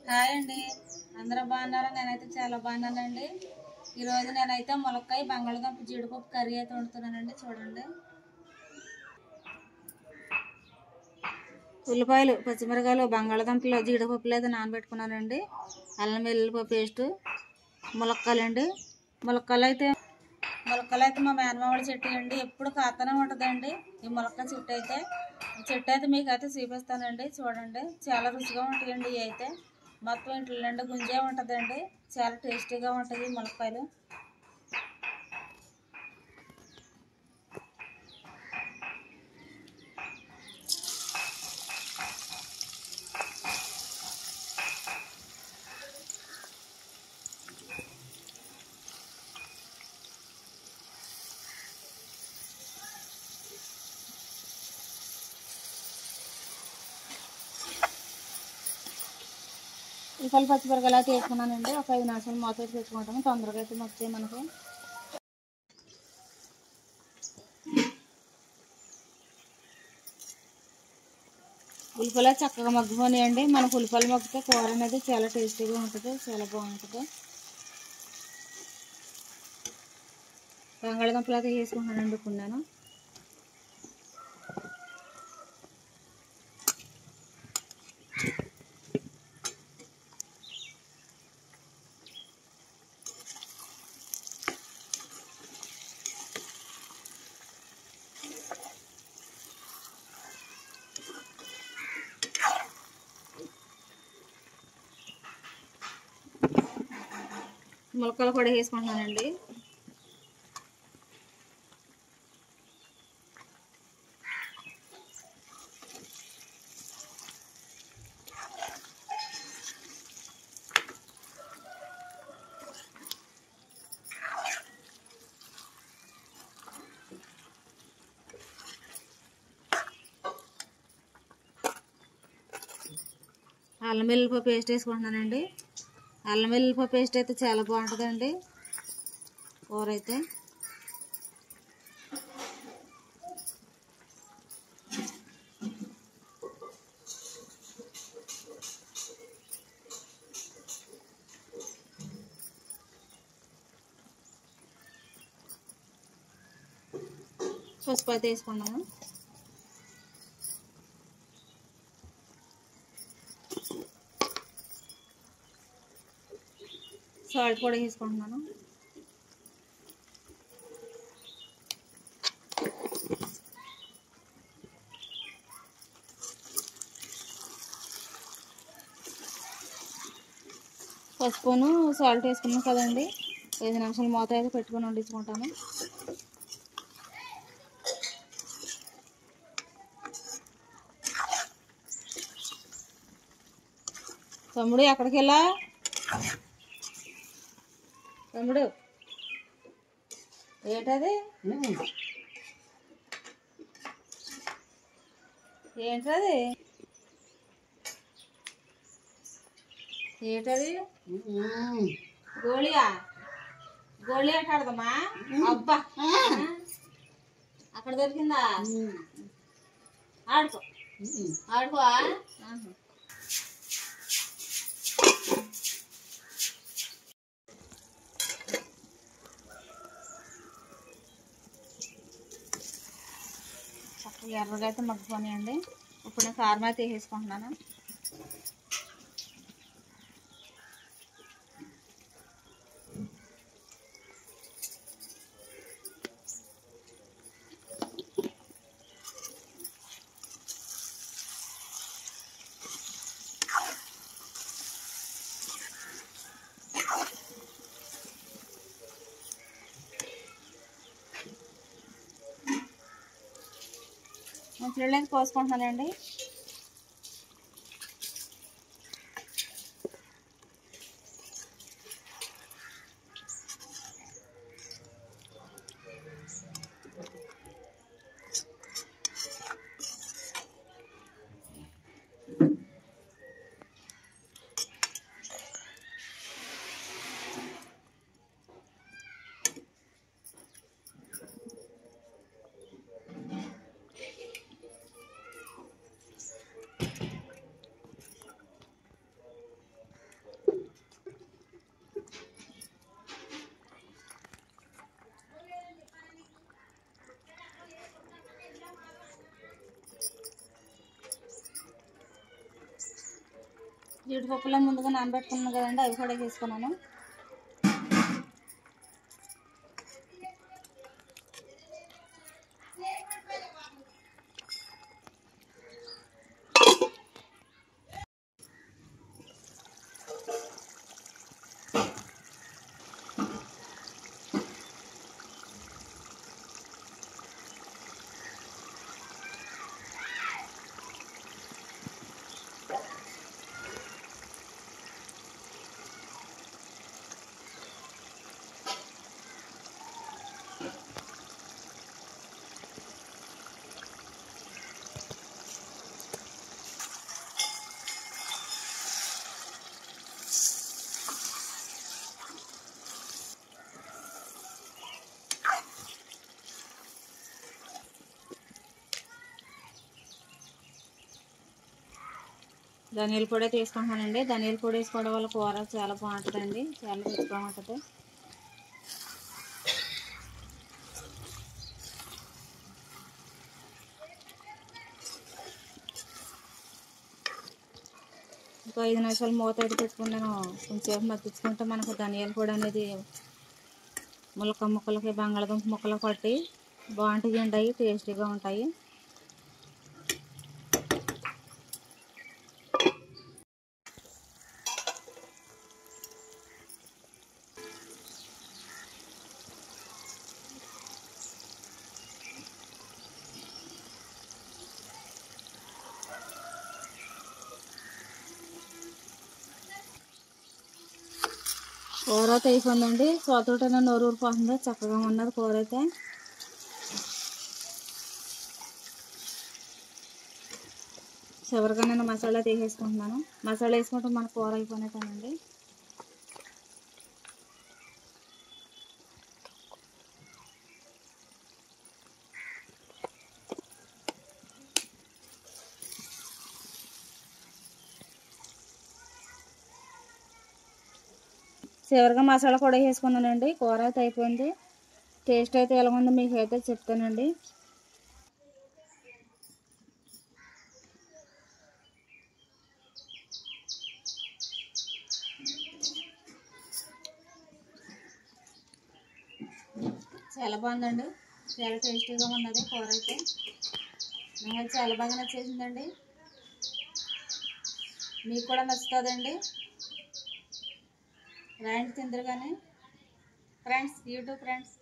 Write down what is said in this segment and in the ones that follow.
Hi అండి, అందరూ బాగున్నారా? నేనైతే చాలా బాగున్నానండి. ఈరోజు నేనైతే ములక్కాయ బంగాళదుంప జీడిపప్పు కర్రీ అయితే వండుతున్నానండి. చూడండి, ఉల్లిపాయలు, పచ్చిమిరకాయలు, బంగాళదుంపలు, జీడిపప్పులు అయితే నానబెట్టుకున్నానండి. అల్లం వెల్లుల్లి పేస్ట్, ములక్కాయలండి. ములక్కాయలు అయితే మా మేనమామిడి చెట్టు అండి, ఎప్పుడు కాతనే ఉంటుందండి. ఈ ములక్కాయ చెట్టు అయితే మీకు అయితే చూపిస్తానండి. చూడండి, చాలా రుచిగా ఉంటాయండి. ఇవి అయితే మొత్తం ఇంట్లో నిండా గుంజే ఉంటుందండి. చాలా టేస్టీగా ఉంటాయి ములక్కాయలు. ఉల్లిపాయలు పచ్చిమిరకాయలు అయితే వేసుకున్నానండి. ఒక 5 నిమిషాలు మూత వేసి తెచ్చుకుంటాము. తొందరగా అయితే మొత్తం మనకు ఉల్లిపాయలు చక్కగా మగ్గిపోయాయండి. మనకు ఉల్లిపాయలు మగ్గితే కూర అనేది చాలా టేస్టీగా ఉంటుంది, చాలా బాగుంటుంది. బంగాళదుంపలు అయితే వేసుకుంటానండి ఇప్పుడు నేను. ములక్కాయలు కూడా వేసుకుంటున్నానండి. అల్లం వెల్లుల్లి పేస్ట్ వేసుకుంటున్నానండి. అల్లం వెల్లుల్లి పేస్ట్ అయితే చాలా బాగుంటుందండి కూర అయితే. పసుపు అయితే వేసుకున్నాము. సాల్ట్ కూడా వేసుకుంటున్నాను. పసుపును సాల్ట్ వేసుకున్నాం కదండి. 5 నిమిషాలు మూత అయితే పెట్టుకొని వండించుకుంటాను. తమ్ముడు ఎక్కడికి వెళ్ళా? తమ్ముడు ఏంటది? ఏంటది? ఏంటది? గోళియా? గోళీ అంటాడదమ్మా. అబ్బా, అక్కడ దొరికిందా? ఆడుకో ఆడుకోవా. చక్కగా ఎర్రగా అయితే మగ్గిపోయాయండి. ఇప్పుడు నేను కారం అయితే వేసేసుకుంటున్నాను. నేను పిల్లలకి పోసుకుంటున్నానండి. జీడిపప్పులో ముందుగా నానబెట్టుకున్నాను కదండి, అవి కూడా వేసుకున్నాను. ధనియాల పొడి అయితే వేసుకుంటున్నానండి. ధనియాల పొడి వేసుకోవడం వల్ల కూర చాలా బాగుంటుందండి, చాలా రుచిగా ఉంటుంది. ఇంకో 5 నిమిషాలు మూత అయితే పెట్టుకుని నేను కొంచెంసేపు మగ్గించుకుంటే మనకు ధనియాల పొడి అనేది ముక్కలకి బంగాళదుంప ముక్కలు పట్టి బాగుంటాయండి, అవి టేస్టీగా ఉంటాయి. కూర అయితే అయిపోయిందండి. సోతోటైనా నోరు ఊరిపోతుంది, చక్కగా ఉన్నది కూర అయితే. చివరిగా నేను మసాలా తీసేసుకుంటున్నాను. మసాలా వేసుకుంటే మన కూర అయిపోయినట్టేనండి. చివరిగా మసాలా కూడా వేసుకున్నానండి. కూర అయితే అయిపోయింది. టేస్ట్ అయితే ఎలా ఉందో మీకు అయితే చెప్తానండి. చాలా బాగుందండి, చాలా టేస్టీగా ఉన్నది కూర అయితే. నాకు చాలా బాగా నచ్చేసిందండి. మీకు కూడా నచ్చుతుందండి. రండి తిందరు కానీ ఫ్రెండ్స్, యూట్యూబ్ ఫ్రెండ్స్.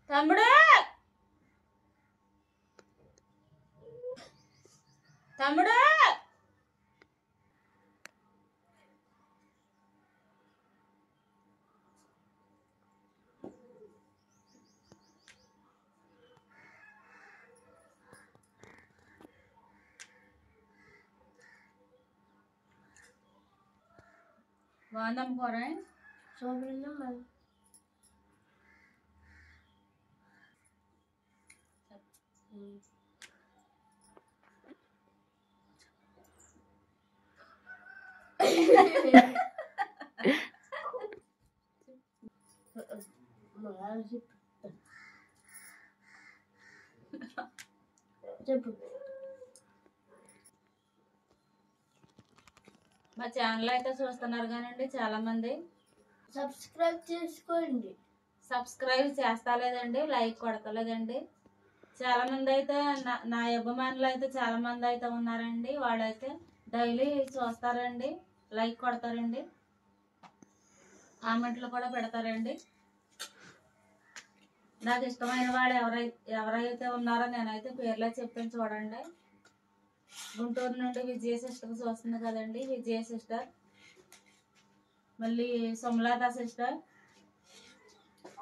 తమ్ముడు, తమ్ముడు, బాగుందమ్మ కూర. చెప్పు. మా ఛానల్ అయితే చూస్తున్నారు కానండి చాలా మంది. సబ్స్క్రైబ్ చేసుకోండి. సబ్స్క్రైబ్ చేస్తలేదండి, లైక్ కొడతలేదండి. చాలా మంది అయితే నా అభిమానులు అయితే చాలా మంది అయితే ఉన్నారండి. వాళ్ళైతే డైలీ చూస్తారండి, లైక్ కొడతారండి, కామెంట్లు కూడా పెడతారండి. నాకు ఇష్టమైన వాళ్ళు ఎవరైతే ఉన్నారో నేనైతే పేర్లే చెప్పాను చూడండి. గుంటూరు నుండి విజయ సిస్టర్ చూస్తుంది కదండి, విజయ సిస్టర్, మళ్ళీ సుమలత సిస్టర్,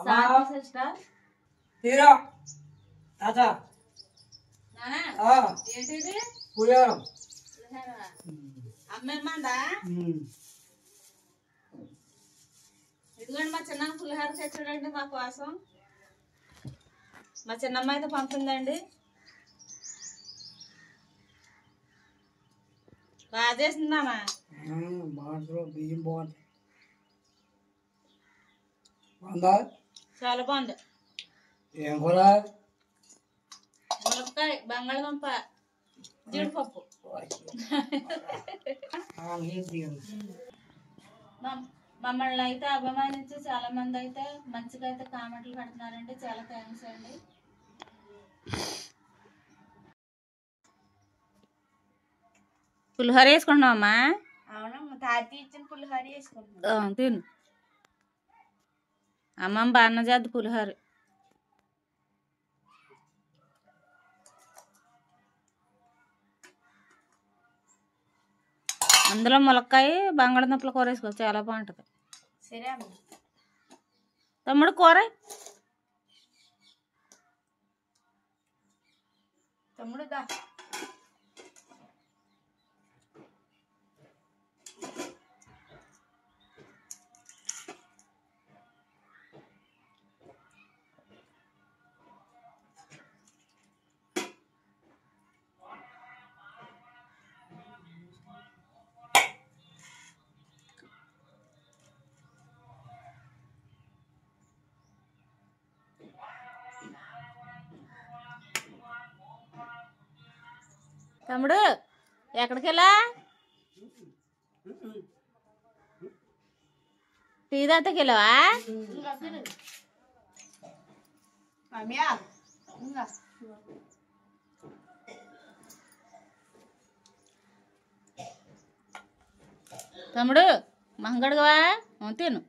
శాంతి సిస్టర్, ఏంటిది పులిహోర అమ్మేమ్మందా? ఇదిగోండి మా చిన్న పులిహోర తెచ్చాడండి మా కోసం. మా చిన్నమ్మ అయితే పంపిందండి. బాగా చేసిందామా? బాగుంటుంది, బియ్యం బాగుంటుంది. బాగుందా? చాలా బాగుంది. ఏం కూర? ములక్కాయ, బంగాళదుంప, జీడిపప్పు. మమ్మల్ని అయితే అభిమానించి చాలా మంది అయితే మంచిగా అయితే కామెంట్లు పెడుతున్నారండి. చాలా థ్యాంక్స్ అండి. పులిహోర వేసుకుంటున్నావమ్మా? అవునమ్మా, తాతి ఇచ్చిన పులిహోర వేసుకుంటున్నాం. తిను. అమ్మమ్మ బాగా చేద్ది పులిహోర. అందులో ములక్కాయ, బంగాళదుంపల కూర వేసుకో, చాలా బాగుంటుంది. సరే అమ్మ. తమ్ముడు కూర తమ్ముడు దా. తమ్ముడు ఎక్కడికి వెళ్ళా? టీ తాతకి వెళ్ళావా? తమ్ముడు మంగడుగా తిను.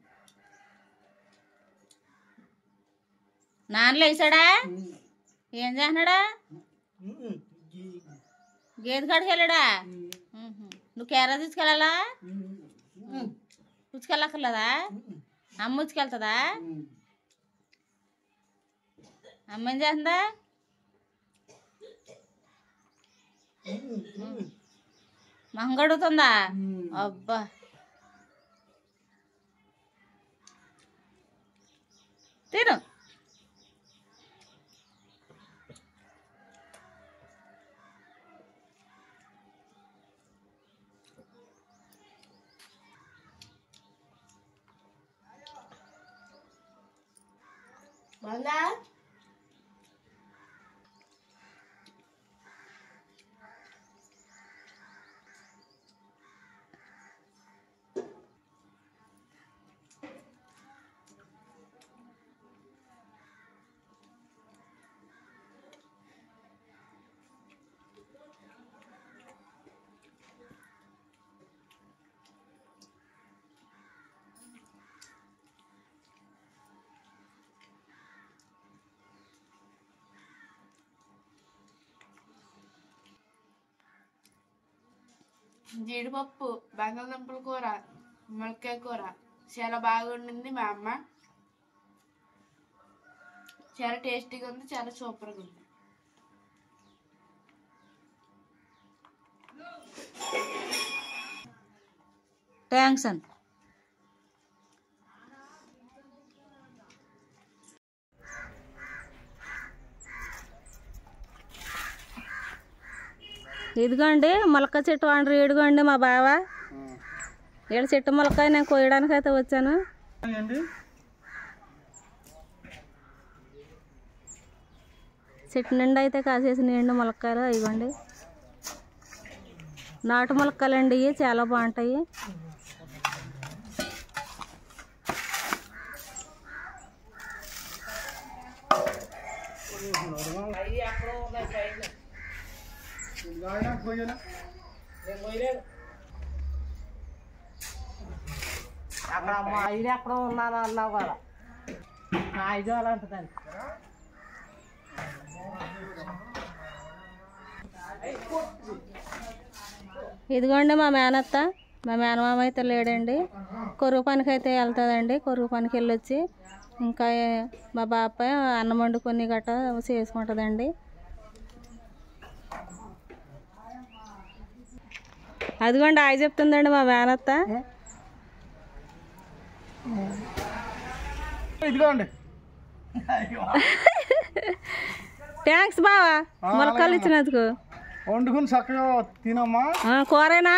నాన్న లేచాడా? ఏం చేస్తున్నాడా? గేదె కాడికి వెళ్ళాడా? నువ్వు కేరా తీసుకెళ్ళాలా? ఉచ్చుకెళ్ళక్కర్లేదా? అమ్మ ఉచ్చుకెళ్తుందా? అమ్మ ఏం చేస్తుందా? మొహం కడుగుతుందా? అబ్బా, తిను. బాగుందా? జీడిపప్పు, బంగాళదుంపల కూర, ములక్కాయ కూర చాలా బాగా వండింది మా అమ్మ. చాలా టేస్టీగా ఉంది, చాలా సూపర్గా ఉంది. థ్యాంక్స్ అండి. ఇదిగోండి మొలక చెట్టు అంటారు. ఏడుగోండి మా బావ ఏడు చెట్టు మొలకాయ నేను కోయడానికి అయితే వచ్చాను. చెట్టు నిండా అయితే కాసేసి నిండు ములక్కాయలు ఇవ్వండి. నాటు ములక్కాయలు అండి, ఇవి చాలా బాగుంటాయి. అక్కడ మా ఐదు ఎక్కడ ఉన్నాను అన్నావు కదా, నా ఐదు అలాంటిదండి. ఇదిగోండి మా మేనత్త, మా మేనమామ అయితే లేడండి, కొరువు పనికి అయితే వెళ్తుందండి. కొరువు పనికి వెళ్ళొచ్చి ఇంకా మా బాబాయ్ అన్నం వండుకొని గట్రా చేసుకుంటుందండి. అదిగోండి ఆయ చెప్తుందండి మా మేనత్త. ఇదిగోండి. థ్యాంక్స్ బావా ములక్కాయలు ఇచ్చినందుకు. వండుకుని చక్కగా తినమ్మా. కూరేనా?